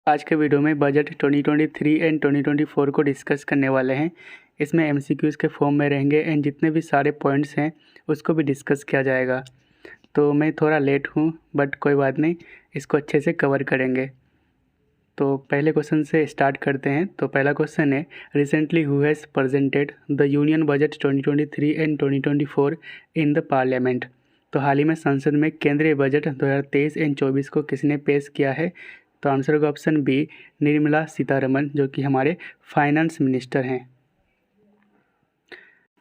आज के वीडियो में बजट 2023 एंड 2024 को डिस्कस करने वाले हैं। इसमें एमसीक्यूज़ के फॉर्म में रहेंगे एंड जितने भी सारे पॉइंट्स हैं उसको भी डिस्कस किया जाएगा। तो मैं थोड़ा लेट हूँ बट कोई बात नहीं, इसको अच्छे से कवर करेंगे। तो पहले क्वेश्चन से स्टार्ट करते हैं। तो पहला क्वेश्चन है, recently who has presented the union budget 2023 and 2024 in the parliament. तो हाल ही में संसद में केंद्रीय बजट 2023 एंड 24 को किसने पेश किया है? तो आंसर होगा ऑप्शन बी, निर्मला सीतारमण, जो कि हमारे फाइनेंस मिनिस्टर हैं।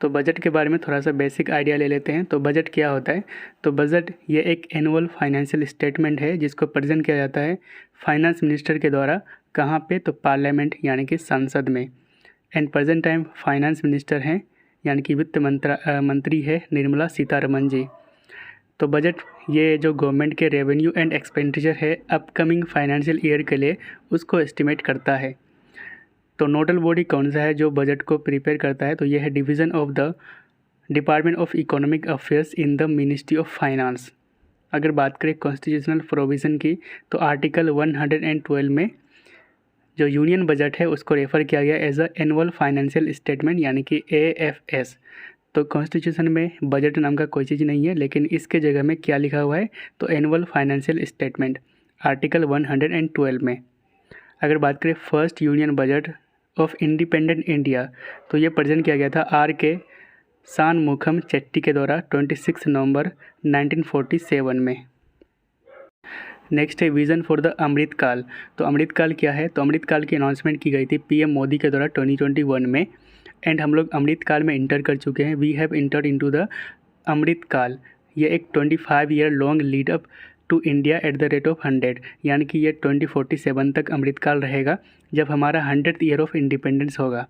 तो बजट के बारे में थोड़ा सा बेसिक आइडिया ले लेते हैं। तो बजट क्या होता है? तो बजट ये एक एनुअल फाइनेंशियल स्टेटमेंट है जिसको प्रेजेंट किया जाता है फाइनेंस मिनिस्टर के द्वारा। कहाँ पे? तो पार्लियामेंट यानी कि संसद में। And present time finance minister हैं यानी कि वित्त मंत्री है निर्मला सीतारमण जी। तो बजट ये जो गवर्नमेंट के रेवेन्यू एंड एक्सपेंडिचर है अपकमिंग फाइनेंशियल ईयर के लिए उसको एस्टिमेट करता है। तो नोडल बॉडी कौन सा है जो बजट को प्रिपेयर करता है? तो ये है division of the department of economic affairs in the ministry of finance. अगर बात करें कॉन्स्टिट्यूशनल प्रोविज़न की तो आर्टिकल 112 में जो यूनियन बजट है उसको रेफ़र किया गया as a annual financial statement यानी कि AFS। तो कॉन्स्टिट्यूशन में बजट नाम का कोई चीज़ नहीं है, लेकिन इसके जगह में क्या लिखा हुआ है? तो एनुअल फाइनेंशियल स्टेटमेंट आर्टिकल 112 में। अगर बात करें first union budget of independent India तो ये प्रेजेंट किया गया था R.K. शानमुखम चेट्टी के द्वारा 26 नवंबर 1947 में। नेक्स्ट है विज़न फॉर द अमृत काल। तो अमृत काल क्या है? तो अमृत काल की अनाउंसमेंट की गई थी PM मोदी के द्वारा 2021 में। एंड हम लोग अमृत काल में इंटर कर चुके हैं। We have entered into the Amrit Kaal. ये एक 25 year long lead up to India at the rate of 100, यानी कि ये 2047 तक अमृत काल रहेगा जब हमारा 100th ईयर ऑफ इंडिपेंडेंस होगा।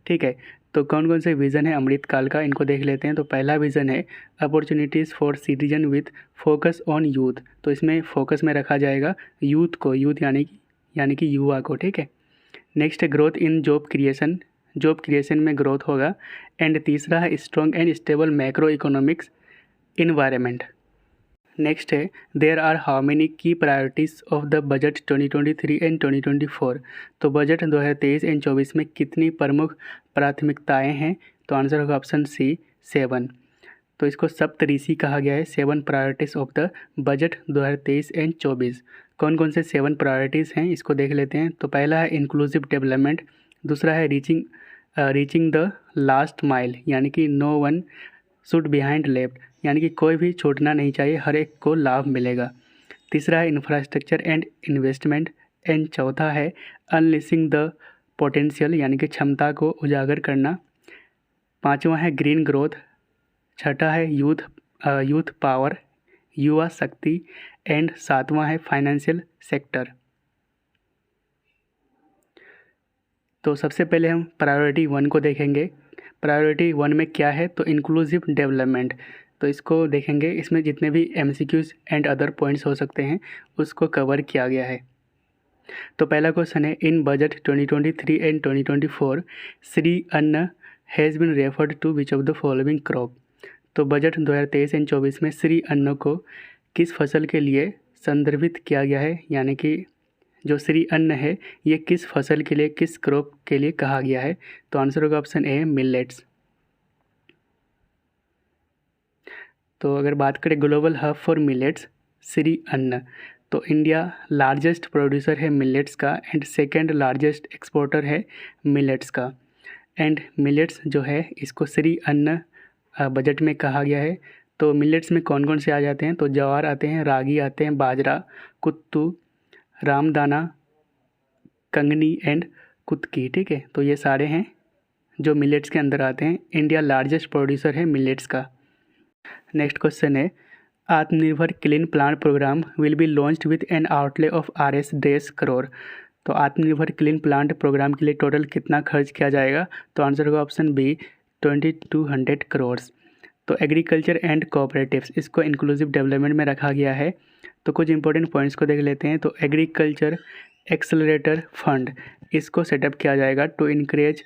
ठीक है, तो कौन कौन से विज़न है अमृत काल का, इनको देख लेते हैं। तो पहला विज़न है opportunities for citizen with focus on youth. तो इसमें फोकस में रखा जाएगा यूथ को, यूथ यानी कि युवा को। ठीक है। नेक्स्ट है growth in job creation, job creation में ग्रोथ होगा। एंड तीसरा है strong and stable macro economics environment. Next है देयर आर हाउ मेनी की priorities of the budget 2023 and 2024। तो बजट 2023 एंड 24 में कितनी प्रमुख प्राथमिकताएं हैं? तो आंसर होगा ऑप्शन सी, 7। तो इसको सप्तऋषि कहा गया है, 7 priorities of the budget 2023 and 24। कौन कौन से 7 प्रायोरिटीज़ हैं इसको देख लेते हैं। तो पहला है इंक्लूसिव डेवलपमेंट, दूसरा है रीचिंग द लास्ट माइल यानी कि no one should behind left, यानी कि कोई भी छूटना नहीं चाहिए, हर एक को लाभ मिलेगा। तीसरा है इंफ्रास्ट्रक्चर एंड इन्वेस्टमेंट। एंड चौथा है अनलिसिंग द पोटेंशियल यानी कि क्षमता को उजागर करना। पांचवा है ग्रीन ग्रोथ। छठा है यूथ पावर, युवा शक्ति। एंड सातवां है फाइनेंशियल सेक्टर। तो सबसे पहले हम प्रायोरिटी 1 को देखेंगे। प्रायोरिटी 1 में क्या है? तो इंक्लूसिव डेवलपमेंट। तो इसको देखेंगे, इसमें जितने भी MCQs एंड अदर पॉइंट्स हो सकते हैं उसको कवर किया गया है। तो पहला क्वेश्चन है in budget 2023 and 2024 Shri Anna has been referred to which of the following crop. तो बजट 2023 एंड 24 में श्री अन्न को किस फसल के लिए संदर्भित किया गया है, यानी कि जो श्री अन्न है ये किस फसल के लिए, किस क्रॉप के लिए कहा गया है? तो आंसर होगा ऑप्शन ए, मिलेट्स। तो अगर बात करें global hub for millets Shri अन्न, तो इंडिया लार्जेस्ट प्रोड्यूसर है मिलेट्स का एंड सेकेंड लार्जेस्ट एक्सपोर्टर है मिलेट्स का। एंड मिलेट्स जो है इसको श्री अन्न बजट में कहा गया है। तो मिलेट्स में कौन कौन से आ जाते हैं? तो ज्वार आते हैं, रागी आते हैं, बाजरा, कुत्तू, रामदाना, कंगनी एंड कुत्की। ठीक है, तो ये सारे हैं जो मिलेट्स के अंदर आते हैं। इंडिया लार्जेस्ट प्रोड्यूसर है मिलेट्स का। नेक्स्ट क्वेश्चन है Atmanirbhar clean plant programme will be launched with an outlay of Rs crore. तो आत्मनिर्भर क्लीन प्लांट प्रोग्राम के लिए टोटल कितना खर्च किया जाएगा? तो आंसर होगा ऑप्शन बी, 2200 करोड़। तो एग्रीकल्चर एंड कोऑपरेटिव्स, इसको इंक्लूसिव डेवलपमेंट में रखा गया है। तो कुछ इंपॉर्टेंट पॉइंट्स को देख लेते हैं। तो एग्रीकल्चर एक्सेलरेटर फंड, इसको सेटअप किया जाएगा to increase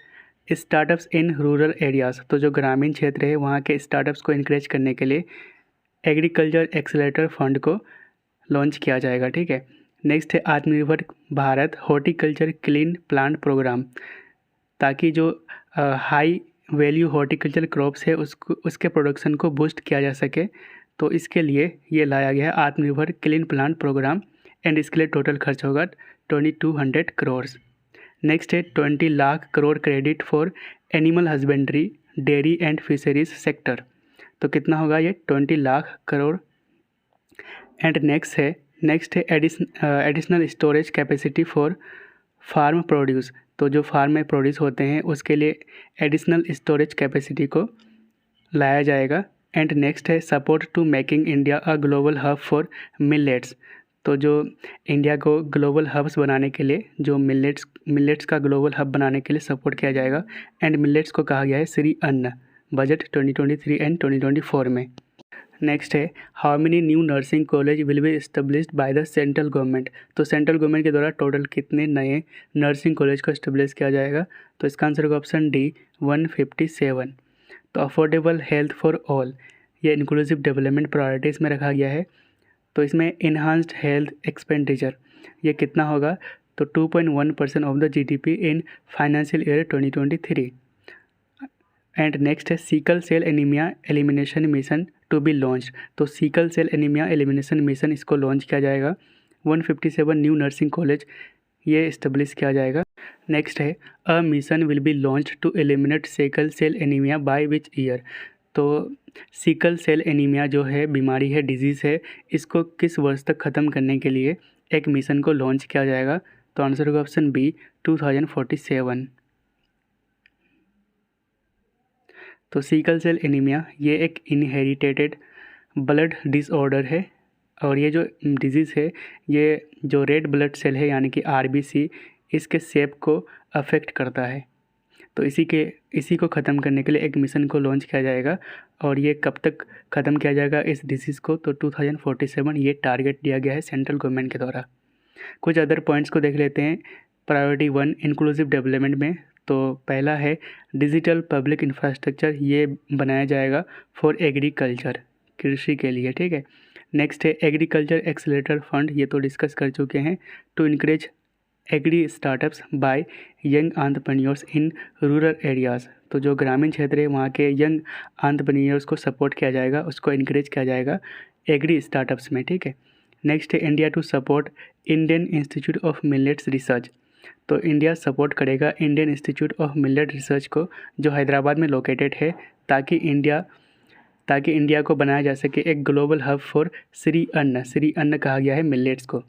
startups in rural areas. तो जो ग्रामीण क्षेत्र है वहाँ के स्टार्टअप्स को इनक्रेज करने के लिए एग्रीकल्चर एक्सेलरेटर फंड को लॉन्च किया जाएगा। ठीक है। नेक्स्ट है Atmanirbhar Bharat horticulture clean plant programme, ताकि जो हाई वैल्यू हॉर्टिकल्चर क्रॉप्स है उसके प्रोडक्शन को बूस्ट किया जा सके, तो इसके लिए ये लाया गया है Atmanirbhar clean plant programme, and इसके लिए टोटल खर्च होगा 2200 करोड़। नेक्स्ट है 20 lakh crore credit for animal husbandry dairy and fisheries sector, तो कितना होगा ये 20 लाख करोड़। एंड नेक्स्ट है additional storage capacity for farm produce, तो जो फार्म में प्रोड्यूस होते हैं उसके लिए एडिशनल स्टोरेज कैपेसिटी को लाया जाएगा। एंड नेक्स्ट है support to making India a global hub for millets, तो जो इंडिया को ग्लोबल हब्स बनाने के लिए जो मिलेट्स का ग्लोबल हब बनाने के लिए सपोर्ट किया जाएगा। एंड मिलेट्स को कहा गया है श्री अन्न, बजट 2023 एंड 2024 में। नेक्स्ट है how many new nursing college will be established by the central government, तो सेंट्रल गवर्नमेंट के द्वारा टोटल कितने नए नर्सिंग कॉलेज को एस्टेब्लिश किया जाएगा, तो इसका आंसर होगा ऑप्शन डी 157। तो अफोर्डेबल हेल्थ फॉर ऑल, ये इंक्लूसिव डेवलपमेंट प्रायोरिटीज़ में रखा गया है, तो इसमें इन्हांस्ड हेल्थ एक्सपेंडिचर ये कितना होगा, तो 2.1% of the GDP in financial year 2023। And next है sickle cell anaemia elimination mission to be launch, तो sickle cell anaemia elimination mission इसको लॉन्च किया जाएगा। 157 न्यू नर्सिंग कॉलेज ये इस्टेब्लिश किया जाएगा। नेक्स्ट है a mission will be launch to eliminate sickle cell anaemia by which year, तो sickle cell anaemia जो है बीमारी है, डिजीज़ है, इसको किस वर्ष तक ख़त्म करने के लिए एक मिशन को लॉन्च किया जाएगा, तो आंसर होगा ऑप्शन बी 2047। तो सिकल सेल एनीमिया ये एक इनहेरिटेड ब्लड डिसऑर्डर है, और ये जो डिजीज़ है ये जो रेड ब्लड सेल है यानी कि RBC इसके शेप को अफेक्ट करता है, तो इसी को ख़त्म करने के लिए एक मिशन को लॉन्च किया जाएगा। और ये कब तक ख़त्म किया जाएगा इस डिसीज़ को, तो 2047 ये टारगेट दिया गया है सेंट्रल गवर्नमेंट के द्वारा। कुछ अदर पॉइंट्स को देख लेते हैं प्रायोरिटी 1 इंक्लूसिव डेवलपमेंट में। तो पहला है डिजिटल पब्लिक इंफ्रास्ट्रक्चर, ये बनाया जाएगा फॉर एग्रीकल्चर, कृषि के लिए, ठीक है। नेक्स्ट है एग्रीकल्चर एक्सेलेरेटर फंड, ये तो डिस्कस कर चुके हैं, to encourage agri startups by young entrepreneurs in rural areas, तो जो ग्रामीण क्षेत्र है वहाँ के यंग एंटरप्रेन्योर्स को सपोर्ट किया जाएगा, उसको इनकरेज किया जाएगा एग्री स्टार्टअप्स में, ठीक है। नेक्स्ट है India to support Indian Institute of Millets Research, तो इंडिया सपोर्ट करेगा Indian Institute of Millet Research को जो हैदराबाद में लोकेटेड है, ताकि इंडिया को बनाया जा सके एक ग्लोबल हब फॉर श्री अन्न कहा गया है मिलेट्स को।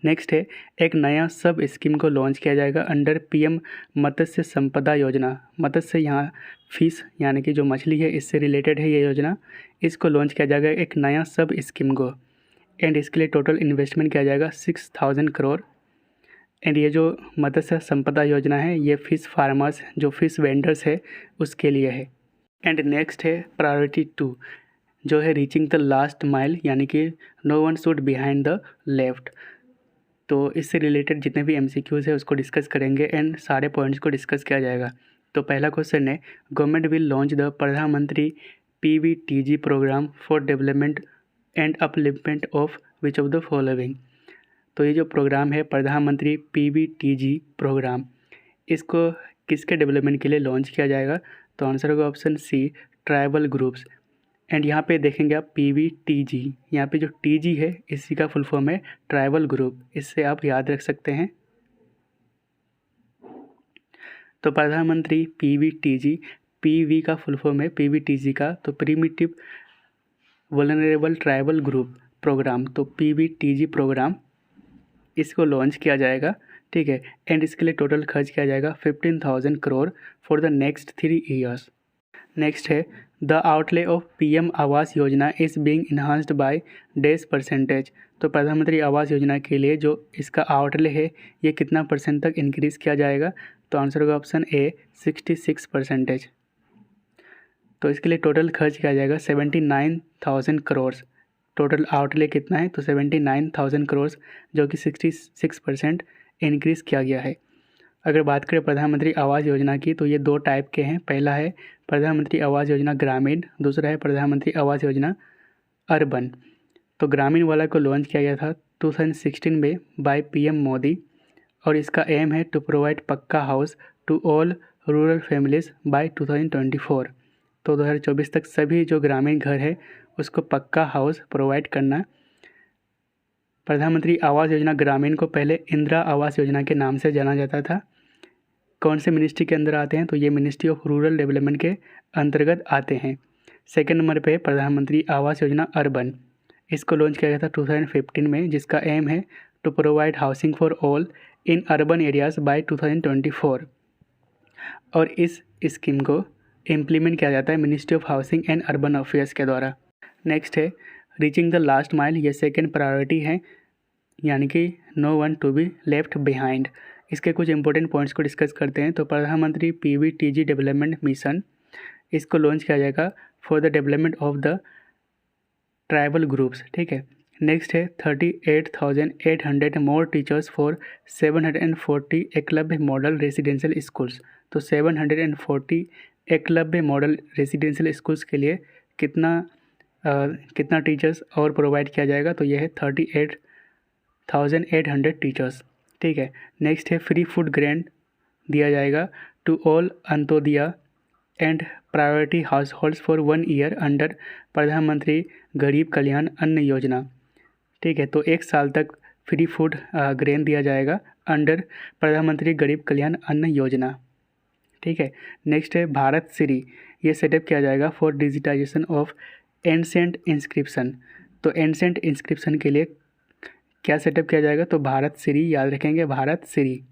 नेक्स्ट है एक नया सब स्कीम को लॉन्च किया जाएगा अंडर PM मत्स्य संपदा योजना, मत्स्य यहाँ फिश यानी कि जो मछली है इससे रिलेटेड है ये योजना, इसको लॉन्च किया जाएगा एक नया सब स्कीम को। एंड इसके लिए टोटल इन्वेस्टमेंट किया जाएगा 6000 करोड़। एंड ये जो मत्स्य संपदा योजना है ये फ़िश फार्मर्स जो फ़िश वेंडर्स है उसके लिए है। एंड नेक्स्ट है प्रायोरिटी 2 जो है रीचिंग द लास्ट माइल, यानी कि no one should behind the left, तो इससे रिलेटेड जितने भी MCQs है उसको डिस्कस करेंगे एंड सारे पॉइंट्स को डिस्कस किया जाएगा। तो पहला क्वेश्चन है government will launch the Pradhan Mantri PVTG programme for development and upliftment of which of the following, तो ये जो प्रोग्राम है प्रधानमंत्री PVTG प्रोग्राम, इसको किसके डेवलपमेंट के लिए लॉन्च किया जाएगा, तो आंसर होगा option C tribal groups. And यहाँ पे देखेंगे आप PVTG, यहाँ पे जो TG है इसी का फुल फॉर्म है ट्राइबल ग्रुप, इससे आप याद रख सकते हैं। तो प्रधानमंत्री PVTG, PV का फुल फॉर्म है PVTG का, तो primitive vulnerable tribal group programme, तो PVTG प्रोग्राम इसको लॉन्च किया जाएगा, ठीक है। एंड इसके लिए टोटल खर्च किया जाएगा 15,000 crore for the next 3 years. Next है the outlay of PM Awas Yojana is being enhanced by dash %, तो प्रधानमंत्री आवास योजना के लिए जो इसका आउटले है ये कितना % तक इंक्रीज़ किया जाएगा, तो आंसर होगा ऑप्शन ए 66%। तो इसके लिए टोटल खर्च किया जाएगा 79,000 करोड़, टोटल आउटले कितना है, तो 79,000 करोड़ जो कि 66% इंक्रीज़ किया गया है। अगर बात करें प्रधानमंत्री आवास योजना की तो ये 2 टाइप के हैं, पहला है प्रधानमंत्री आवास योजना ग्रामीण, दूसरा है प्रधानमंत्री आवास योजना अर्बन। तो ग्रामीण वाला को लॉन्च किया गया था 2016 में बाय PM मोदी और इसका एम है to provide pucca house to all rural families by 2024। तो 2024 तक सभी जो ग्रामीण घर है उसको पक्का हाउस प्रोवाइड करना। प्रधानमंत्री आवास योजना ग्रामीण को पहले इंदिरा आवास योजना के नाम से जाना जाता था। कौन से मिनिस्ट्री के अंदर आते हैं? तो ये मिनिस्ट्री ऑफ रूरल डेवलपमेंट के अंतर्गत आते हैं। सेकंड नंबर पे प्रधानमंत्री आवास योजना अर्बन, इसको लॉन्च किया गया था 2015 में, जिसका एम है to provide housing for all in urban areas by 2024। और इस स्कीम को इम्प्लीमेंट किया जाता है ministry of housing and urban affairs के द्वारा। नेक्स्ट है रीचिंग द लास्ट माइल, ये सेकेंड प्रायोरिटी है, यानी कि no one to be left behind. इसके कुछ इंपॉर्टेंट पॉइंट्स को डिस्कस करते हैं। तो प्रधानमंत्री PVTG डेवलपमेंट मिशन, इसको लॉन्च किया जाएगा for the development of the tribal groups, ठीक है। नेक्स्ट है 38,800 more teachers for 740 Eklavya model residential schools. तो 740 एकलव्य मॉडल रेसिडेंशियल स्कूल्स के लिए कितना टीचर्स और प्रोवाइड किया जाएगा? तो यह है 38,800 टीचर्स, ठीक है। नेक्स्ट है फ्री फूड ग्रांट दिया जाएगा to all Antyodaya and priority households for 1 year under Pradhan Mantri Garib कल्याण अन्न योजना, ठीक है। तो 1 साल तक फ्री फूड ग्रेन दिया जाएगा अंडर प्रधानमंत्री गरीब कल्याण अन्न योजना, ठीक है। नेक्स्ट है भारत श्री, ये सेटअप किया जाएगा for digitisation of ancient inscription. तो एंसेंट इंस्क्रिप्शन के लिए क्या सेटअप किया जाएगा? तो भारत श्री, याद रखेंगे भारत श्री,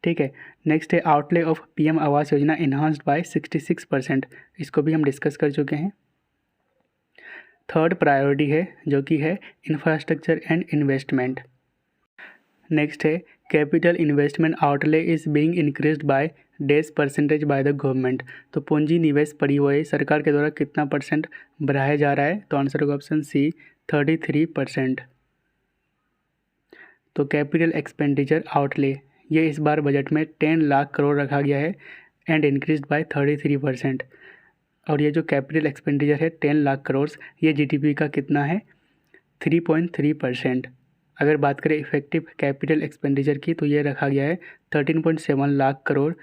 ठीक है। नेक्स्ट है outlay of PM Awas Yojana enhanced bye 66%, इसको भी हम डिस्कस कर चुके हैं। थर्ड प्रायोरिटी है जो कि है इंफ्रास्ट्रक्चर एंड इन्वेस्टमेंट। नेक्स्ट है capital investment outlay is being increased by %% by the government. तो पूंजी निवेश परिव्यय सरकार के द्वारा कितना % बढ़ाया जा रहा है? तो आंसर होगा ऑप्शन सी 33%। तो कैपिटल एक्सपेंडिचर आउटले, ये इस बार बजट में 10 लाख करोड़ रखा गया है एंड इंक्रीज बाय 33%। और ये जो कैपिटल एक्सपेंडिचर है 10 लाख करोड़, ये GDP का कितना है? 3.3%। अगर बात करें इफेक्टिव कैपिटल एक्सपेंडिचर की तो ये रखा गया है 13.7 लाख करोड़,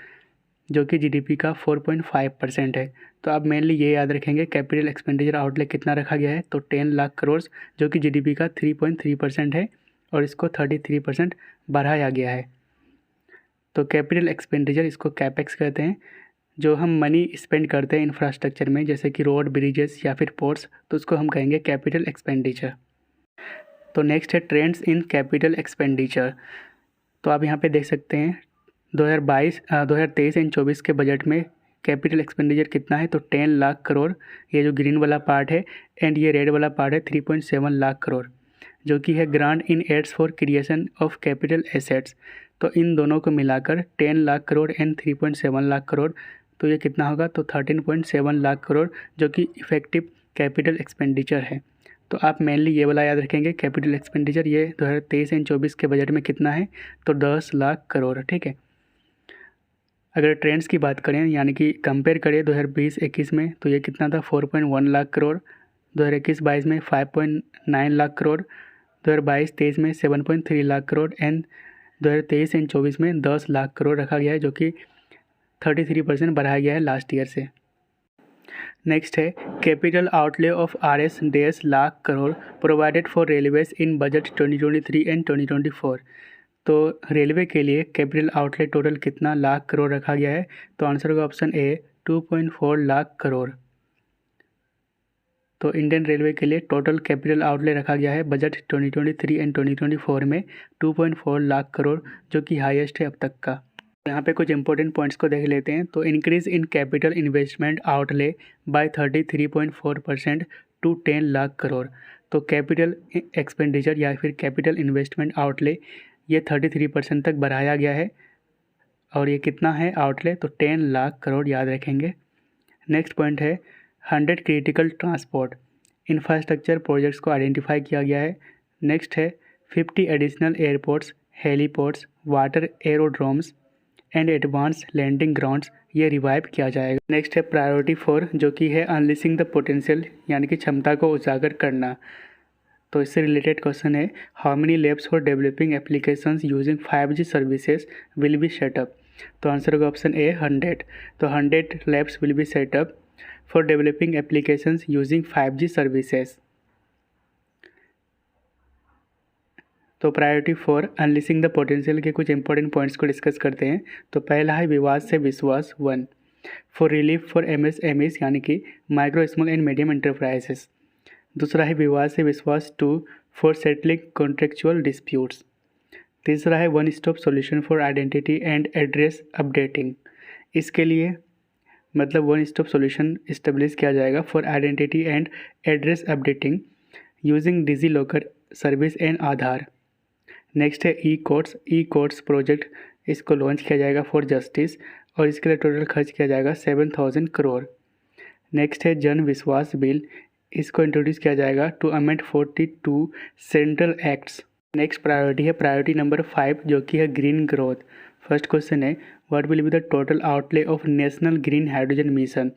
जो कि GDP का 4.5% है। तो आप मेनली ये याद रखेंगे कैपिटल एक्सपेंडिचर आउटले कितना रखा गया है? तो 10 लाख करोड़, जो कि GDP का 3.3% है और इसको 33% बढ़ाया गया है। तो कैपिटल एक्सपेंडिचर, इसको कैपेक्स कहते हैं। जो हम मनी स्पेंड करते हैं इंफ्रास्ट्रक्चर में, जैसे कि रोड, ब्रिजेस या फिर पोर्ट्स, तो उसको हम कहेंगे कैपिटल एक्सपेंडिचर। तो नेक्स्ट है ट्रेंड्स इन कैपिटल एक्सपेंडिचर। तो आप यहाँ पे देख सकते हैं 2023 एंड 24 के बजट में कैपिटल एक्सपेंडिचर कितना है? तो 10 लाख करोड़, ये जो ग्रीन वाला पार्ट है, एंड ये रेड वाला पार्ट है 3.7 लाख करोड़, जो कि है grant in aids for creation of capital assets. तो इन दोनों को मिलाकर 10 लाख करोड़ एंड 3.7 लाख करोड़, तो ये कितना होगा? तो 13.7 लाख करोड़, जो कि इफेक्टिव कैपिटल एक्सपेंडिचर है। तो आप मेनली ये वाला याद रखेंगे कैपिटल एक्सपेंडिचर, ये 2023 एंड 24 के बजट में कितना है? तो 10 लाख करोड़, ठीक है। अगर ट्रेंड्स की बात करें, यानी कि कंपेयर करें 2020-21 में, तो ये कितना था? 4.1 लाख करोड़, 2021-22 में 5.9 लाख करोड़, 2022-23 में 7.3 लाख करोड़ एंड 2023 एंड 24 में 10 लाख करोड़ रखा गया है, जो कि 33% बढ़ाया गया है लास्ट ईयर से। नेक्स्ट है capital outlay of RS 10 lakh crore provided for railways in budget 2023 and 2024। तो रेलवे के लिए कैपिटल आउटले टोटल कितना लाख करोड़ रखा गया है? तो आंसर होगा ऑप्शन ए 2.4 लाख करोड़। तो इंडियन रेलवे के लिए टोटल कैपिटल आउटले रखा गया है बजट 2023 एंड 2024 में 2.4 लाख करोड़, जो कि हाईएस्ट है अब तक का। यहाँ पे कुछ इंपॉर्टेंट पॉइंट्स को देख लेते हैं। तो increase in capital investment outlay by 33.4% to 10 lakh crore. तो कैपिटल एक्सपेंडिचर या फिर कैपिटल इन्वेस्टमेंट आउटले ये 33% तक बढ़ाया गया है, और ये कितना है आउटले? तो 10 लाख करोड़, याद रखेंगे। नेक्स्ट पॉइंट है 100 क्रिटिकल ट्रांसपोर्ट इंफ्रास्ट्रक्चर प्रोजेक्ट्स को आइडेंटिफाई किया गया है। नेक्स्ट है 50 additional airports, heliports, water aerodromes and advance landing grounds, ये रिवाइव किया जाएगा। नेक्स्ट है प्रायोरिटी 4, जो कि है अनलिशिंग द पोटेंशियल, यानी कि क्षमता को उजागर करना। तो इससे रिलेटेड क्वेश्चन है, how many labs for developing applications using 5G services will be setup. तो आंसर होगा ऑप्शन ए 100। तो 100 labs will be setup for developing applications using 5G services. तो प्रायोरिटी फॉर अनलिसिंग द पोटेंशियल के कुछ important points को discuss करते हैं। तो पहला है विवाद से विश्वास 1, फॉर रिलीफ फॉर MSMEs यानी कि micro small and medium enterprises. दूसरा है विवाद से विश्वास 2, फॉर सेटलिंग कॉन्ट्रेक्चुअल डिस्प्यूट्स। तीसरा है one stop solution for identity and address updating. इसके लिए मतलब वन स्टॉप सॉल्यूशन इस्टेब्लिश किया जाएगा for identity and address updating using DigiLocker service and Aadhaar. Next है ई कोर्ट्स प्रोजेक्ट, इसको लॉन्च किया जाएगा फॉर जस्टिस और इसके लिए टोटल खर्च किया जाएगा 7,000 करोड़। नेक्स्ट है जन विश्वास बिल, इसको इंट्रोड्यूस किया जाएगा to amend 42 central acts. Next priority है प्रायोरिटी नंबर 5 जो कि है ग्रीन ग्रोथ। फर्स्ट क्वेश्चन है, what will be the total outlay of national green hydrogen mission.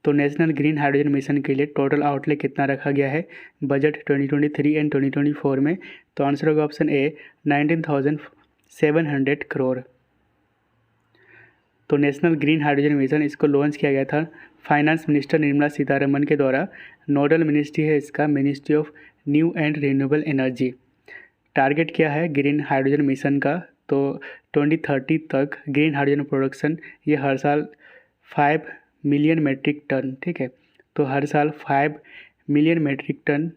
तो नेशनल ग्रीन हाइड्रोजन मिशन के लिए टोटल आउटले कितना रखा गया है बजट 2023 एंड 2024 में। तो आंसर होगा ऑप्शन ए 19,700 करोड़। तो नेशनल ग्रीन हाइड्रोजन मिशन इसको लॉन्च किया गया था फाइनेंस मिनिस्टर निर्मला सीतारमन के द्वारा। नोडल मिनिस्ट्री है इसका ministry of new and renewable energy. Target क्या है ग्रीन हाइड्रोजन मिशन का, तो 2030 तक ग्रीन हाइड्रोजन प्रोडक्शन ये हर साल 5 मिलियन मेट्रिक टन, ठीक है। तो हर साल 5 million metric tonne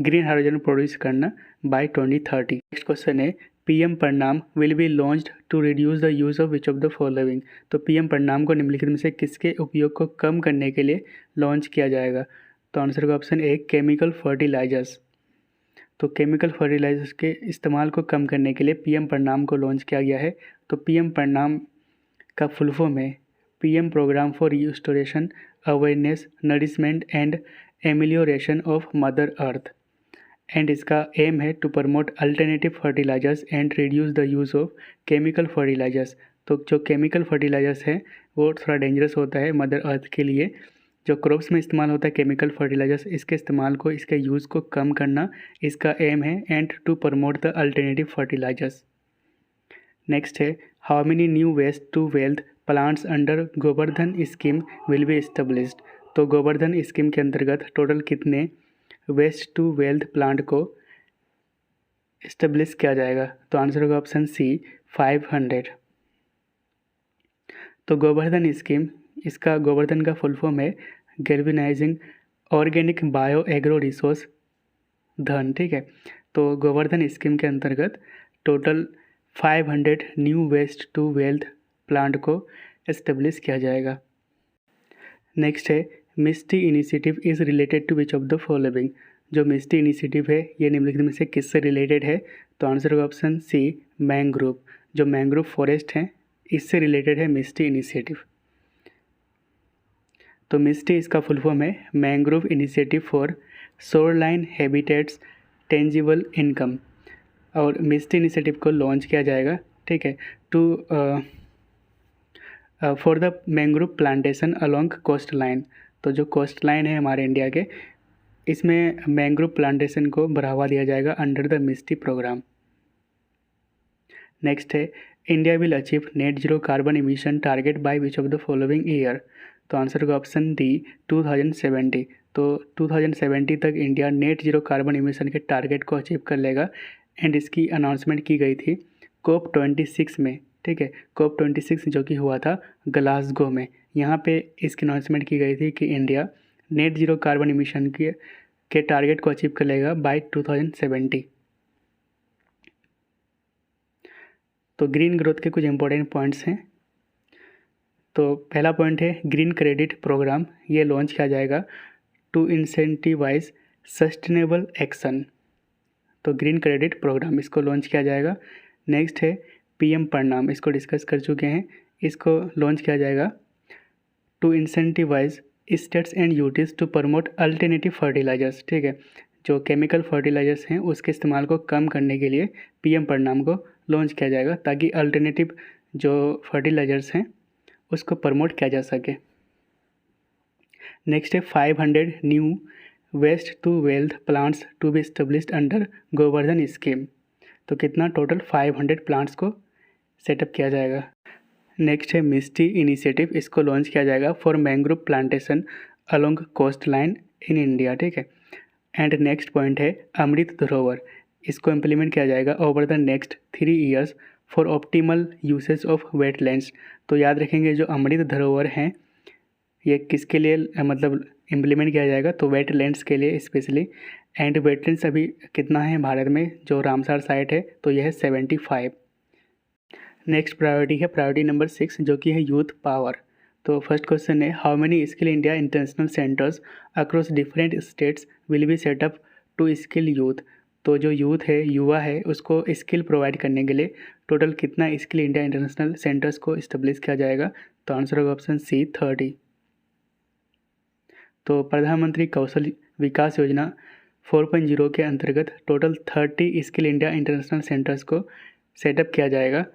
green hydrogen produce करना बाय 2030। नेक्स्ट क्वेश्चन है, PM Pranam will be launched to reduce the use of which of the following. तो PM प्रणाम को निम्नलिखित में से किसके उपयोग को कम करने के लिए लॉन्च किया जाएगा। तो आंसर का ऑप्शन ए केमिकल फर्टिलाइजर्स। तो केमिकल फर्टिलाइजर्स के इस्तेमाल को कम करने के लिए PM प्रणाम को लॉन्च किया गया है। तो PM प्रणाम का फुल फॉर्म है PM programme for restoration awareness nourishment and amelioration of mother earth. And इसका एम है to promote alternative fertilisers and reduce the use of chemical fertilisers. तो जो केमिकल फर्टिलाइजर्स है वो थोड़ा डेंजरस होता है मदर अर्थ के लिए। जो क्रॉप्स में इस्तेमाल होता है केमिकल फर्टिलाइजर्स, इसके इस्तेमाल को इसके यूज़ को कम करना इसका एम है and to promote the alternative fertilisers. Next है, how many new waste to wealth plants under Govardhan scheme will be established. तो गोवर्धन स्कीम के अंतर्गत टोटल कितने वेस्ट टू वेल्थ प्लांट को इस्टेब्लिश किया जाएगा। तो आंसर होगा ऑप्शन सी 500। तो गोवर्धन स्कीम, इसका गोवर्धन का फुल फॉर्म है galvanising organic bio agro resource Dhan, ठीक है। तो गोवर्धन स्कीम के अंतर्गत total 500 new waste to wealth plant को इस्टेब्लिश किया जाएगा। नेक्स्ट है, मिस्टी initiative is related to which of the following. जो मिस्टी इनिशिएटिव है ये निम्नलिखित में से किससे रिलेटेड है। तो आंसर होगा ऑप्शन सी मैंग्रोव। जो मैंग्रोव फॉरेस्ट हैं इससे रिलेटेड है मिस्टी इनिशिएटिव। तो मिस्टी इसका फुल फॉर्म है mangrove initiative for shoreline habitats tangible income. और मिस्टी इनिशिएटिव को लॉन्च किया जाएगा, ठीक है, to for the mangrove plantation along coast line. तो जो कोस्ट लाइन है हमारे इंडिया के, इसमें मैंग्रोव प्लांटेशन को बढ़ावा दिया जाएगा under the MISHTI programme. Next है, India will achieve net zero carbon emission target by which of the following year. तो आंसर होगा ऑप्शन डी 2070। तो 2070 तक India net zero carbon emission के टारगेट को अचीव कर लेगा। एंड इसकी अनाउंसमेंट की गई थी COP26 में, ठीक है। COP26 जो कि हुआ था ग्लासगो में, यहाँ पे इसकी अनाउंसमेंट की गई थी कि India net zero carbon emission के टारगेट को अचीव कर लेगा बाय 2070। तो ग्रीन ग्रोथ के कुछ इंपॉर्टेंट पॉइंट्स हैं। तो पहला पॉइंट है ग्रीन क्रेडिट प्रोग्राम, ये लॉन्च किया जाएगा टू इंसेंटिवाइज सस्टेनेबल एक्शन। तो ग्रीन क्रेडिट प्रोग्राम इसको लॉन्च किया जाएगा। नेक्स्ट है PM प्रणाम, इसको डिस्कस कर चुके हैं, इसको लॉन्च किया जाएगा to incentivise states and UTs to promote alternative fertilisers, ठीक है। जो केमिकल फर्टिलाइजर्स हैं उसके इस्तेमाल को कम करने के लिए PM प्रणाम को लॉन्च किया जाएगा ताकि अल्टरनेटिव जो फर्टिलाइजर्स हैं उसको प्रमोट किया जा सके। नेक्स्ट है 500 new waste to wealth plants to be established under Govardhan scheme. तो कितना टोटल 500 प्लांट्स को सेटअप किया जाएगा। नेक्स्ट है मिस्टी इनिशिएटिव, इसको लॉन्च किया जाएगा for mangrove plantation along coast line in India, ठीक है। एंड नेक्स्ट पॉइंट है अमृत धरोवर, इसको इम्प्लीमेंट किया जाएगा over the next 3 years for optimal usage of wetlands. तो याद रखेंगे जो अमृत धरोवर हैं ये किसके लिए मतलब इम्प्लीमेंट किया जाएगा, तो वेटलैंड्स के लिए स्पेशली। एंड वेटलैंड्स अभी कितना है भारत में, जो रामसर साइट है तो यह है 75। नेक्स्ट प्रायोरिटी है प्रायोरिटी नंबर 6 जो कि है यूथ पावर। तो फर्स्ट क्वेश्चन है how many skill India international centres across different states will be setup to skill youth. तो जो यूथ है, युवा है, उसको स्किल प्रोवाइड करने के लिए टोटल कितना स्किल इंडिया इंटरनेशनल सेंटर्स को इस्टेब्लिश किया जाएगा, तो आंसर होगा ऑप्शन सी 30। तो प्रधानमंत्री कौशल विकास योजना 4.0 के अंतर्गत total 30 skill India international centres को सेटअप किया जाएगा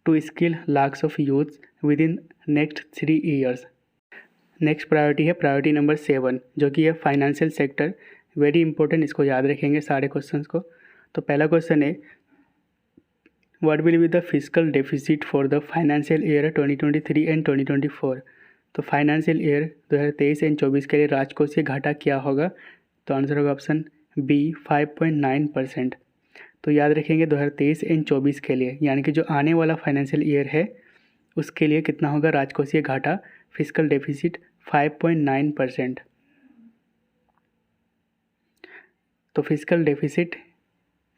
to skill lakhs of youth within next 3 years. Next priority है प्रायोरिटी नंबर 7 जो कि है फाइनेंशियल सेक्टर। वेरी इंपॉर्टेंट, इसको याद रखेंगे सारे क्वेश्चंस को। तो पहला क्वेश्चन है what will be the physical deficit for the financial year 2023 and 2024। तो फाइनेंशियल ईयर 2023 एंड 24 के लिए राजकोषीय घाटा क्या होगा, तो आंसर होगा ऑप्शन बी 5.9%। तो याद रखेंगे 2023 एंड 24 के लिए, यानी कि जो आने वाला फाइनेंशियल ईयर है उसके लिए कितना होगा राजकोषीय घाटा, फिजिकल डेफिसिट 5.9%। तो फिजिकल डेफिसिट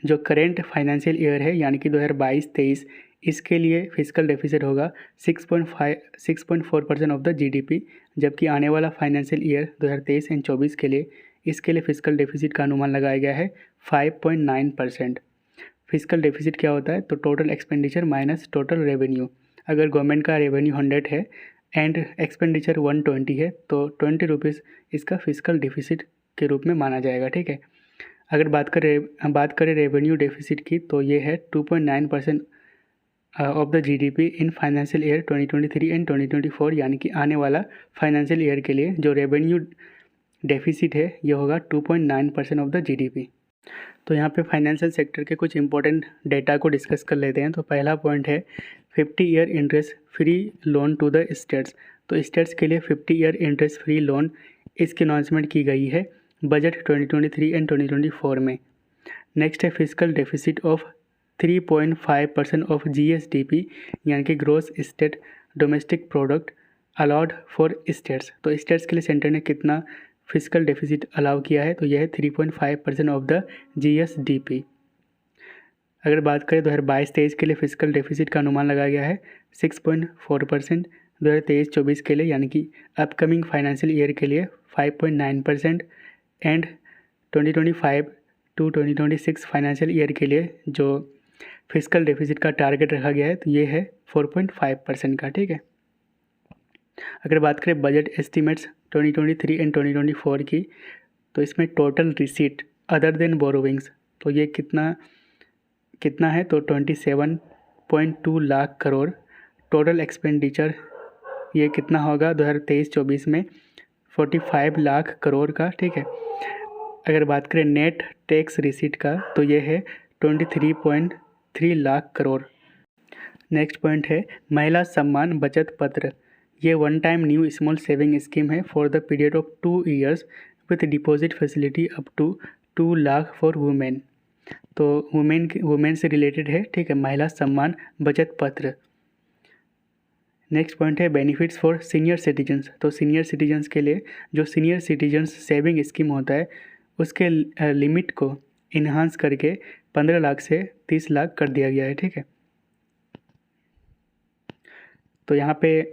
जो करेंट फाइनेंशियल ईयर है यानी कि 2022-23 इसके लिए फिजिकल डेफिसिट होगा 6.4% ऑफ द जीडीपी, जबकि आने वाला फाइनेंशियल ईयर 2023 एंड 24 के लिए इसके लिए फिजिकल डेफिसिट का अनुमान लगाया गया है 5.9%। फिजिकल डेफिसिट क्या होता है, तो total expenditure minus total revenue. अगर गवर्नमेंट का रेवेन्यू 100 है एंड एक्सपेंडिचर 120 है तो 20 रुपीज़ इसका फिजिकल डेफिसिट के रूप में माना जाएगा, ठीक है। अगर बात करें रेवेन्यू डेफिसिट की तो ये है 2.9% of the GDP in financial year 2023 and 2024, यानी कि आने वाला फाइनेंशियल ईयर के लिए जो रेवेन्यू डेफिसिट है ये होगा 2.9% ऑफ द जीडीपी। तो यहाँ पे फाइनेंशियल सेक्टर के कुछ इंपॉर्टेंट डेटा को डिस्कस कर लेते हैं। तो पहला पॉइंट है 50 year interest free loan to the states. तो स्टेट्स के लिए 50 ईयर इंटरेस्ट फ्री लोन इसकी अनाउंसमेंट की गई है बजट 2023 एंड 2024 में। नेक्स्ट है physical deficit of 3.5% of GSDP, यानी कि gross state domestic product allowed for states. तो स्टेट्स के लिए सेंटर ने कितना फिजिकल डेफिसिट अलाउ किया है, तो यह है 3.5% ऑफ द जीएसडीपी। अगर बात करें 2022-23 के लिए फिजिकल डेफिसिट का अनुमान लगाया गया है 6.4%, 2023-24 के लिए यानी कि अपकमिंग फाइनेंशियल ईयर के लिए 5.9% एंड 2025 टू 2026 फाइनेंशियल ईयर के लिए जो फिजिकल डेफिसिट का टारगेट रखा गया है तो ये है 4.5% का, ठीक है। अगर बात करें बजट एस्टिमेट्स 2023 एंड 2024 की, तो इसमें total receipt other than borrowings तो ये कितना है, तो 27.2 लाख करोड़। टोटल एक्सपेंडिचर ये कितना होगा 2023-24 में 45 लाख करोड़ का, ठीक है। अगर बात करें नेट टैक्स रिसीट का तो ये है 23.3 लाख करोड़। नेक्स्ट पॉइंट है महिला सम्मान बचत पत्र। ये one time new small saving scheme है for the period of 2 years with deposit facility up to 2 lakh for women. तो वुमेन से रिलेटेड है, ठीक है, महिला सम्मान बचत पत्र। नेक्स्ट पॉइंट है बेनिफिट्स फॉर सीनियर सिटीजन्स। तो सीनियर सिटीजन्स के लिए जो सीनियर सिटीजन्स सेविंग स्कीम होता है उसके लिमिट को इन्हांस करके 15 लाख से 30 लाख कर दिया गया है, ठीक है। तो यहाँ पे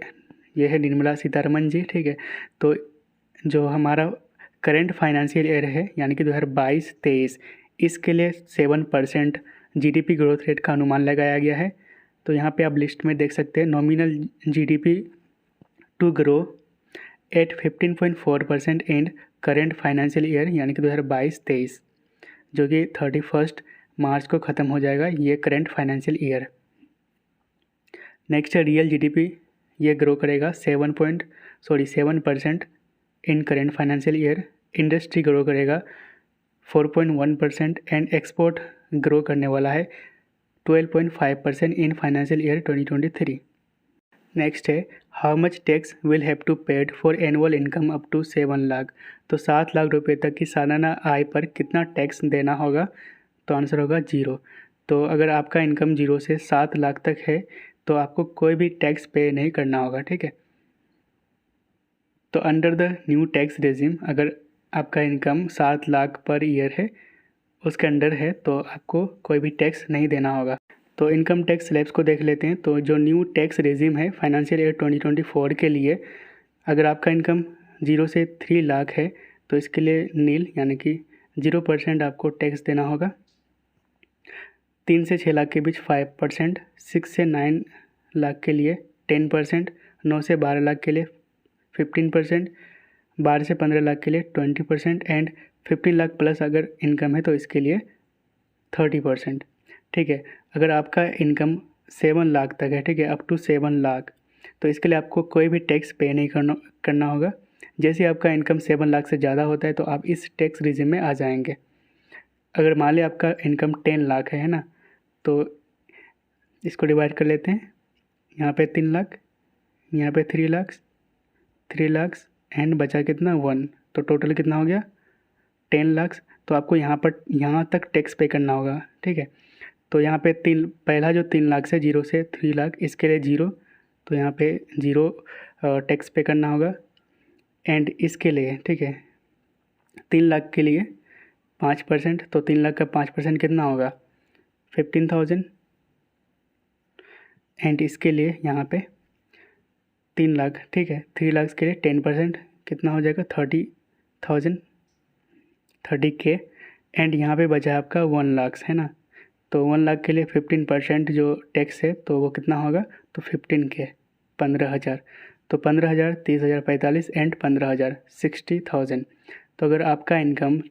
ये है निर्मला सीतारमन जी, ठीक है। तो जो हमारा करेंट फाइनेंशियल ईयर है यानी कि 2022-23 इसके लिए 7% जीडीपी ग्रोथ रेट का अनुमान लगाया गया है। तो यहाँ पे आप लिस्ट में देख सकते हैं nominal GDP to grow at 15.4% and current financial year यानी कि 2022-23 जो कि 31 मार्च को ख़त्म हो जाएगा ये करेंट फाइनेंशियल ईयर। नेक्स्ट है रियल जीडीपी, ये ग्रो करेगा 7% in current financial year industry grow करेगा 4.1% एंड एक्सपोर्ट ग्रो करने वाला है 12.5% इन फाइनेंशियल ईयर 2023। नेक्स्ट है how much tax will have to paid for annual income up to 7 lakh. तो 7 लाख रुपए तक की सालाना आय पर कितना टैक्स देना होगा? तो आंसर होगा 0। तो अगर आपका इनकम 0 से 7 लाख तक है तो आपको कोई भी टैक्स पे नहीं करना होगा, ठीक है। तो under the new tax regime अगर आपका इनकम 7 लाख पर ईयर है, उसके अंडर है, तो आपको कोई भी टैक्स नहीं देना होगा। तो इनकम टैक्स स्लैब्स को देख लेते हैं। तो जो न्यू टैक्स रेजिम है फाइनेंशियल ईयर 2024 के लिए, अगर आपका इनकम 0 से 3 लाख है तो इसके लिए नील यानी कि 0% आपको टैक्स देना होगा। 3 से 6 लाख के बीच 5%, 6 से 9 लाख के लिए 10%, 9 से 12 लाख के लिए 15%, 12 से 15 लाख के लिए 20% एंड 15 लाख प्लस अगर इनकम है तो इसके लिए 30%, ठीक है। अगर आपका इनकम 7 लाख तक है, ठीक है, अप टू 7 लाख, तो इसके लिए आपको कोई भी टैक्स पे नहीं करना होगा। जैसे आपका इनकम 7 लाख से ज़्यादा होता है तो आप इस टैक्स रिजिम में आ जाएंगे। अगर मान लिया आपका इनकम 10 लाख है ना, तो इसको डिवाइड कर लेते हैं। यहाँ पे 3 लाख, यहाँ पे 3 लाख एंड बचा कितना 1, तो टोटल कितना हो गया 10 लाख। तो आपको यहाँ तक टैक्स पे करना होगा, ठीक है। तो यहाँ पे पहला जो 3 लाख से 0 से 3 लाख इसके लिए 0, तो यहाँ पे 0 टैक्स पे करना होगा। एंड इसके लिए, ठीक है, 3 लाख के लिए 5%, तो 3 लाख का 5% कितना होगा 15,000। एंड इसके लिए यहाँ पे 3 लाख, ठीक है, 3 लाख के लिए 10% कितना हो जाएगा 30,000, 30K। एंड यहाँ पे बचा आपका 1 लाख है ना, तो 1 लाख के लिए 15% जो टैक्स है तो वो कितना होगा, तो 15K 15,000, तो 15,000, 30,000, 45 एंड 15,000 60,000। तो अगर आपका इनकम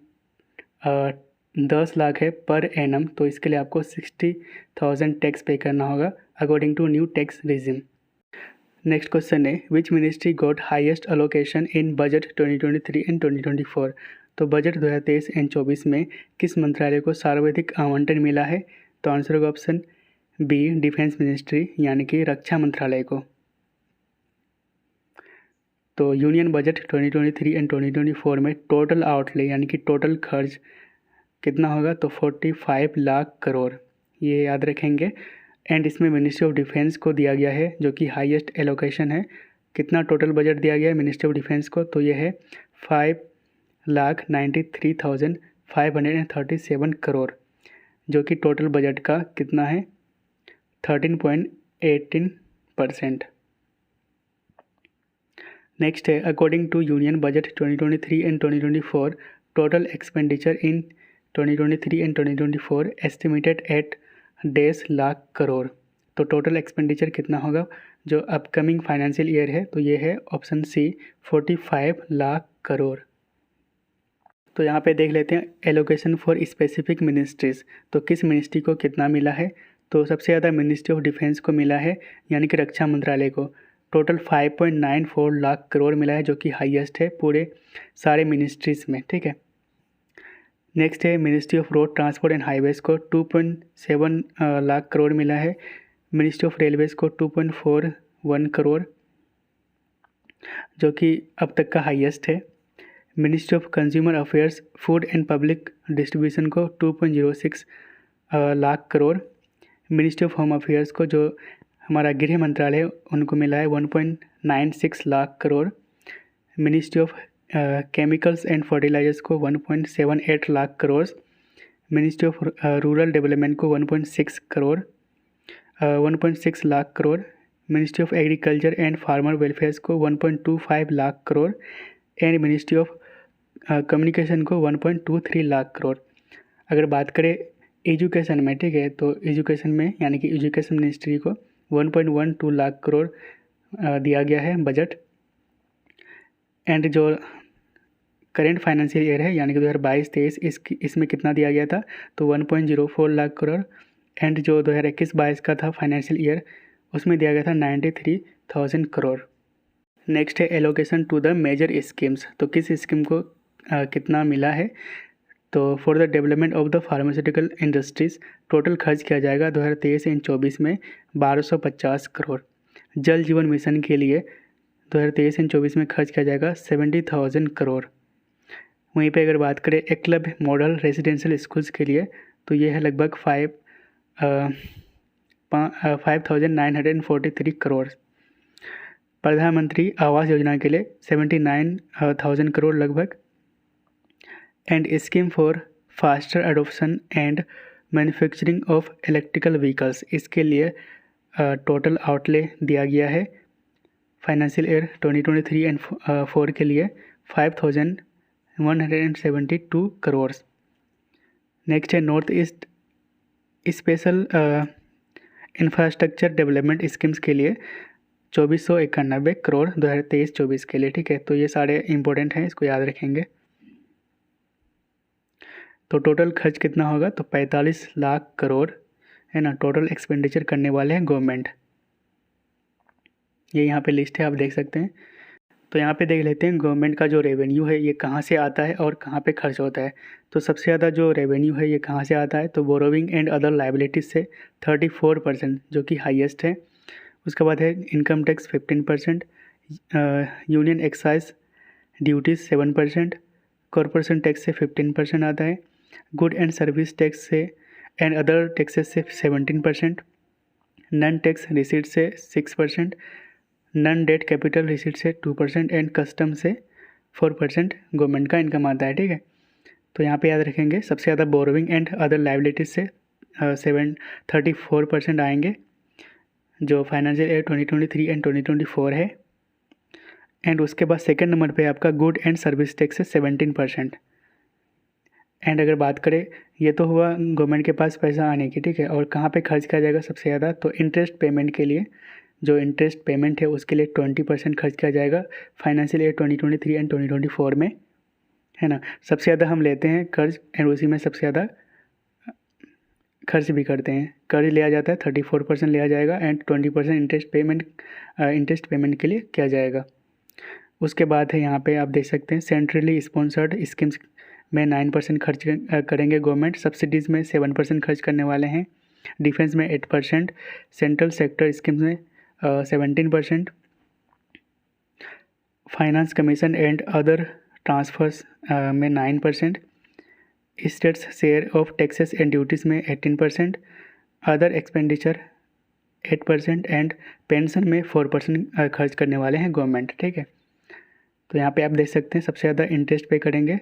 10 लाख है पर एनम तो इसके लिए आपको 60,000 टैक्स पे करना होगा according to new tax regime. Next question है which ministry got highest allocation in budget 2023 and 2024। तो बजट 2023 एंड 24 में किस मंत्रालय को सर्वाधिक आवंटन मिला है? तो आंसर होगा ऑप्शन बी डिफेंस मिनिस्ट्री यानी कि रक्षा मंत्रालय को। तो यूनियन बजट 2023 एंड 2024 में टोटल आउटले यानी कि टोटल खर्च कितना होगा, तो 45 लाख करोड़, ये याद रखेंगे। एंड इसमें मिनिस्ट्री ऑफ डिफेंस को दिया गया है जो कि हाईएस्ट एलोकेशन है। कितना टोटल बजट दिया गया है मिनिस्ट्री ऑफ डिफेंस को, तो ये है 5,93,537 करोड़, जो कि टोटल बजट का कितना है 13.18%। नेक्स्ट है according to union budget 2023 and 2024 total expenditure in 2023 and 2024 estimated at 10 lakh crore. तो टोटल एक्सपेंडिचर कितना होगा जो अपकमिंग फाइनेंशियल ईयर है, तो ये है ऑप्शन सी 45 लाख करोड़। तो यहाँ पे देख लेते हैं एलोकेशन फॉर स्पेसिफिक मिनिस्ट्रीज़, तो किस मिनिस्ट्री को कितना मिला है। तो सबसे ज़्यादा मिनिस्ट्री ऑफ डिफेंस को मिला है यानी कि रक्षा मंत्रालय को, टोटल 5.94 लाख करोड़ मिला है जो कि हाईएस्ट है पूरे सारे मिनिस्ट्रीज़ में, ठीक है। नेक्स्ट है ministry of road transport and highways को 2.7 लाख करोड़ मिला है। मिनिस्ट्री ऑफ रेलवेज़ को 2.41 करोड़ जो कि अब तक का हाईएस्ट है। Ministry of consumer affairs food and public distribution को 2.06 lakh crore. Ministry of home affairs को जो हमारा गृह मंत्रालय है उनको मिला है 1.96 lakh crore. Ministry of chemicals and fertilisers को 1.78 lakh crore. Ministry of rural development को 1.6 lakh crore. Ministry of agriculture and farmer welfares को 1.25 lakh crore and ministry of communication को 1.23 लाख करोड़। अगर बात करें एजुकेशन में, ठीक है, तो एजुकेशन में यानी कि एजुकेशन मिनिस्ट्री को 1.12 लाख करोड़ दिया गया है बजट। एंड जो करेंट फाइनेंशियल ईयर है यानी कि 2022-23 इसमें कितना दिया गया था, तो 1.04 लाख करोड़। एंड जो 2021-22 का था फाइनेंशियल ईयर उसमें दिया गया था 93,000 करोड़। नेक्स्ट है allocation to the major schemes, तो किस स्कीम को कितना मिला है। तो for the development of the pharmaceutical industries total खर्च किया जाएगा 2023 एंड 24 में 1250 करोड़। जल जीवन मिशन के लिए 2023 एंड 24 में खर्च किया जाएगा 70,000 करोड़। वहीं पे अगर बात करें एकलव्य मॉडल रेजिडेंशियल स्कूल्स के लिए तो ये है लगभग 5,943 करोड़। प्रधानमंत्री आवास योजना के लिए 79,000 करोड़ लगभग। And scheme for faster adoption and manufacturing of electrical vehicles, इसके लिए टोटल आउटले दिया गया है फाइनेंशियल ईयर 2023 एंड 4 के लिए 5,172 करोड़। नेक्स्ट है north east special infrastructure development schemes के लिए 2491 करोड़ 2023-24 के लिए। ठीक है, तो ये सारे इंपॉर्टेंट हैं, इसको याद रखेंगे। तो टोटल खर्च कितना होगा, तो 45 लाख करोड़ है ना, टोटल एक्सपेंडिचर करने वाले हैं गवर्नमेंट। ये यहाँ पे लिस्ट है, आप देख सकते हैं। तो यहाँ पे देख लेते हैं गवर्नमेंट का जो रेवेन्यू है ये कहाँ से आता है और कहाँ पे खर्च होता है। तो सबसे ज़्यादा जो रेवेन्यू है ये कहाँ से आता है, तो बोरोविंग एंड अदर लाइबिलिटीज़ से 34% जो कि हाईएस्ट है। उसके बाद है income tax 15%, union excise duties 7%, corporation tax से 15% आता है, गुड एंड सर्विस टैक्स से एंड अदर टैक्सेस से 17%, नन टैक्स रिसीट से 6%, नन डेट कैपिटल रिसीट से 2% एंड कस्टम से 4% गवर्नमेंट का इनकम आता है। ठीक है, तो यहाँ पे याद रखेंगे सबसे ज़्यादा बोरोविंग एंड अदर लाइबिलिटीज़ से 34% आएंगे जो फाइनेंशियल ईयर 2023 एंड 2024 है। एंड उसके बाद सेकंड नंबर पे आपका गुड एंड सर्विस टैक्स से 17%। एंड अगर बात करें, ये तो हुआ गवर्नमेंट के पास पैसा आने की। ठीक है, और कहाँ पे खर्च किया जाएगा सबसे ज़्यादा, तो इंटरेस्ट पेमेंट के लिए, जो इंटरेस्ट पेमेंट है उसके लिए 20% खर्च किया जाएगा फाइनेंशियल ईयर 2023 एंड 2024 में, है ना। सबसे ज़्यादा हम लेते हैं कर्ज एंड उसी में सबसे ज़्यादा खर्च भी करते हैं। कर्ज लिया जाता है 34% लिया जाएगा एंड 20% इंटरेस्ट पेमेंट के लिए किया जाएगा। उसके बाद है यहाँ पे आप देख सकते हैं सेंट्रली स्पॉन्सर्ड स्कीम्स में 9% खर्च करेंगे गवर्नमेंट, सब्सिडीज़ में 7% खर्च करने वाले हैं, डिफेंस में 8%, सेंट्रल सेक्टर स्कीम्स में 17%, finance commission and other transfers में 9%, states share of taxes and duties में 18%, अदर एक्सपेंडिचर 8% एंड पेंशन में 4% खर्च करने वाले हैं गवर्नमेंट। ठीक है, तो यहाँ पे आप देख सकते हैं सबसे ज़्यादा इंटरेस्ट पे करेंगे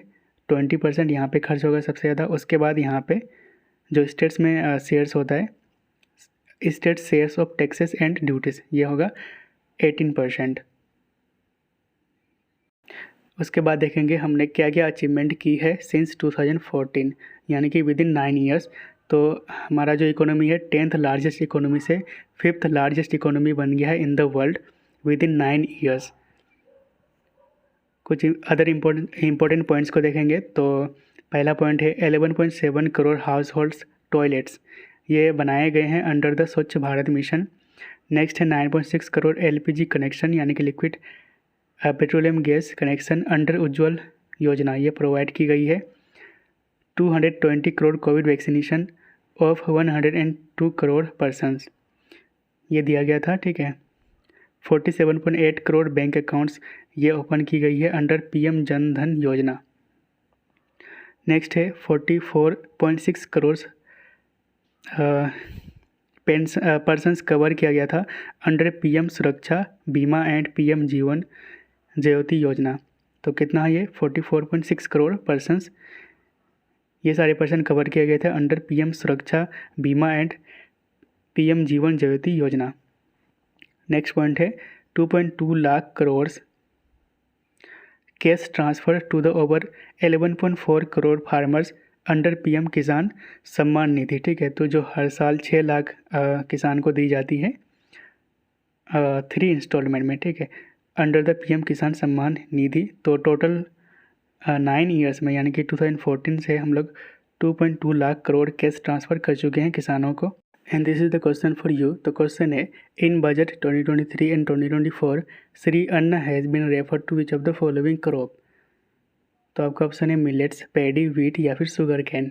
20% यहाँ पे खर्च होगा सबसे ज़्यादा। उसके बाद यहाँ पे जो स्टेट्स में शेयर्स होता है, state shares of taxes and duties, ये होगा 18%। उसके बाद देखेंगे हमने क्या क्या अचीवमेंट की है सिंस 2014, यानी कि विद इन 9 ईयर्स। तो हमारा जो इकोनॉमी है 10th लार्जेस्ट इकोनॉमी से 5th लार्जेस्ट इकोनॉमी बन गया है in the world with in 9 years. कुछ अदर इम्पोर्टेंट पॉइंट्स को देखेंगे तो पहला पॉइंट है 11.7 करोड़ हाउस होल्ड्स टॉयलेट्स, ये बनाए गए हैं अंडर द स्वच्छ भारत मिशन। नेक्स्ट है 9.6 करोड़ LPG कनेक्शन यानी कि liquid petroleum gas connection under Ujjwal Yojana, ये प्रोवाइड की गई है। 220 crore covid vaccination of 102 crore persons, ये दिया गया था। ठीक है, 47.8 करोड़ बैंक अकाउंट्स ये ओपन की गई है अंडर PM जन धन योजना। नेक्स्ट है 44.6 करोड़ पर्सनस कवर किया गया था अंडर PM सुरक्षा बीमा एंड PM जीवन ज्योति योजना। तो कितना है ये 44.6 करोड़ पर्सनस, ये सारे पर्सन कवर किए गए थे अंडर PM सुरक्षा बीमा एंड PM जीवन ज्योति योजना। नेक्स्ट पॉइंट है 2.2 lakh crore cash transfer to the over 11.4 crore farmers under PM Kisan Samman Nidhi. ठीक है, तो जो हर साल 6 लाख किसान को दी जाती है 3 इंस्टॉलमेंट में। ठीक है, under the PM Kisan Samman Nidhi. तो टोटल 9 ईयर्स में यानी कि 2014 से हम लोग 2.2 लाख करोड़ कैश ट्रांसफ़र कर चुके हैं किसानों को। And this is the question for you. तो क्वेश्चन है in budget 2023 and 2024 Shri Anna has been referred to which of the following crop. तो आपका ऑप्शन है मिलेट्स, पैडी, व्हीट या फिर शुगर कैन।